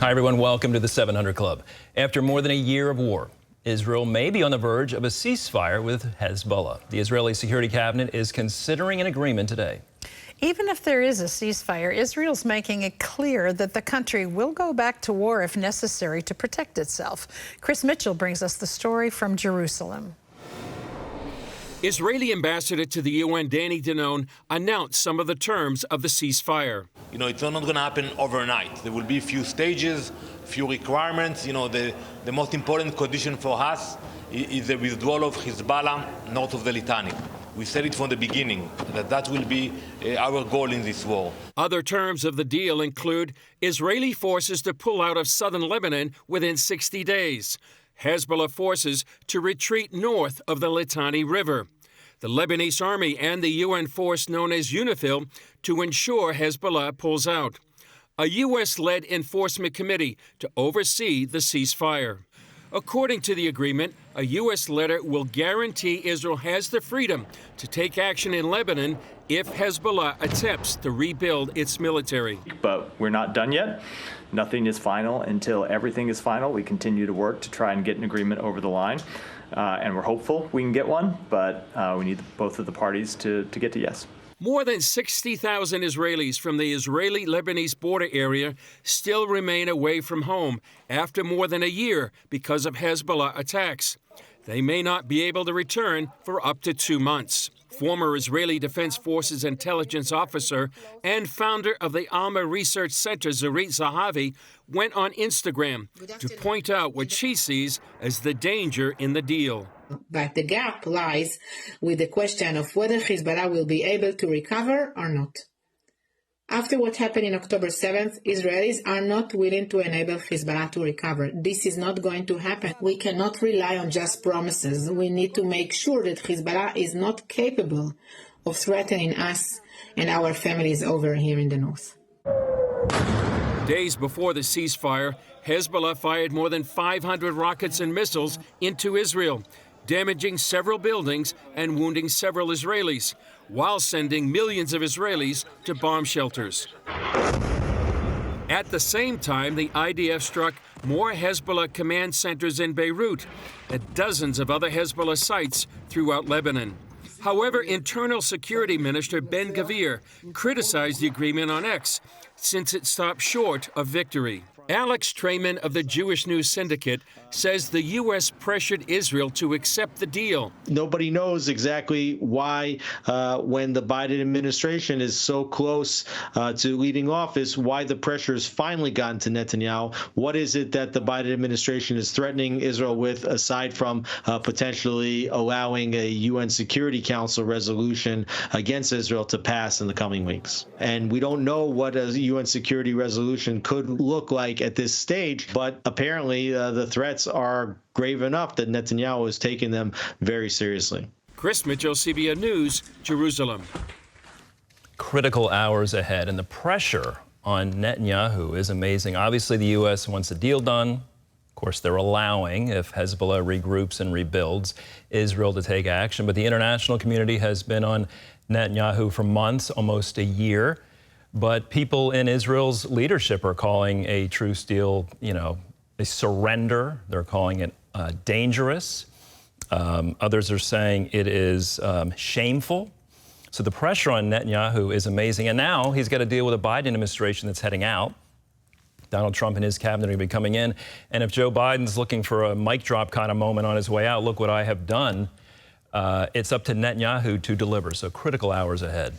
Hi, everyone. Welcome to the 700 Club. After more than a year of war, Israel may be on the verge of a ceasefire with Hezbollah. The Israeli Security Cabinet is considering an agreement today. Even if there is a ceasefire, Israel's making it clear that the country will go back to war if necessary to protect itself. Chris Mitchell brings us the story from Jerusalem. Israeli ambassador to the UN, Danny Danon, announced some of the terms of the ceasefire. It's not going to happen overnight. There will be a few stages, few requirements. The most important condition for us is the withdrawal of Hezbollah north of the Litani. We said it from the beginning, that will be our goal in this war. Other terms of the deal include Israeli forces to pull out of southern Lebanon within 60 days, Hezbollah forces to retreat north of the Litani River, the Lebanese army and the UN force known as UNIFIL to ensure Hezbollah pulls out, a U.S.-led enforcement committee to oversee the ceasefire. According to the agreement, a U.S. letter will guarantee Israel has the freedom to take action in Lebanon if Hezbollah attempts to rebuild its military. But we're not done yet. Nothing is final until everything is final. We continue to work to try and get an agreement over the line. And we're hopeful we can get one, but we need both of the parties to get to yes. More than 60,000 Israelis from the Israeli-Lebanese border area still remain away from home after more than a year because of Hezbollah attacks. They may not be able to return for up to 2 months. Former Israeli Defense Forces intelligence officer and founder of the Alma Research Center, Zarit Zahavi, went on Instagram to point out what she sees as the danger in the deal. But the gap lies with the question of whether Hezbollah will be able to recover or not. After what happened in October 7th, Israelis are not willing to enable Hezbollah to recover. This is not going to happen. We cannot rely on just promises. We need to make sure that Hezbollah is not capable of threatening us and our families over here in the north. Days before the ceasefire, Hezbollah fired more than 500 rockets and missiles into Israel, damaging several buildings and wounding several Israelis, while sending millions of Israelis to bomb shelters. At the same time, the IDF struck more Hezbollah command centers in Beirut and dozens of other Hezbollah sites throughout Lebanon. However, Internal Security Minister Ben Gvir criticized the agreement on X since it stopped short of victory. Alex Trayman of the Jewish News Syndicate says the U.S. pressured Israel to accept the deal. Nobody knows exactly why, when the Biden administration is so close to leaving office, why the pressure has finally gotten to Netanyahu. What is it that the Biden administration is threatening Israel with, aside from potentially allowing a UN Security Council resolution against Israel to pass in the coming weeks? And we don't know what a UN Security resolution could look like at this stage, but apparently the threats are grave enough that Netanyahu is taking them very seriously. Chris Mitchell, CBN News, Jerusalem. Critical hours ahead, and the pressure on Netanyahu is amazing. Obviously, the U.S. wants a deal done. Of course, they're allowing, if Hezbollah regroups and rebuilds, Israel to take action. But the international community has been on Netanyahu for months, almost a year. But people in Israel's leadership are calling a truce deal, a surrender. They're calling it dangerous. Others are saying it is shameful. So the pressure on Netanyahu is amazing. And now he's got to deal with a Biden administration that's heading out. Donald Trump and his cabinet are going to be coming in. And if Joe Biden's looking for a mic drop kind of moment on his way out, look what I have done, it's up to Netanyahu to deliver. So critical hours ahead.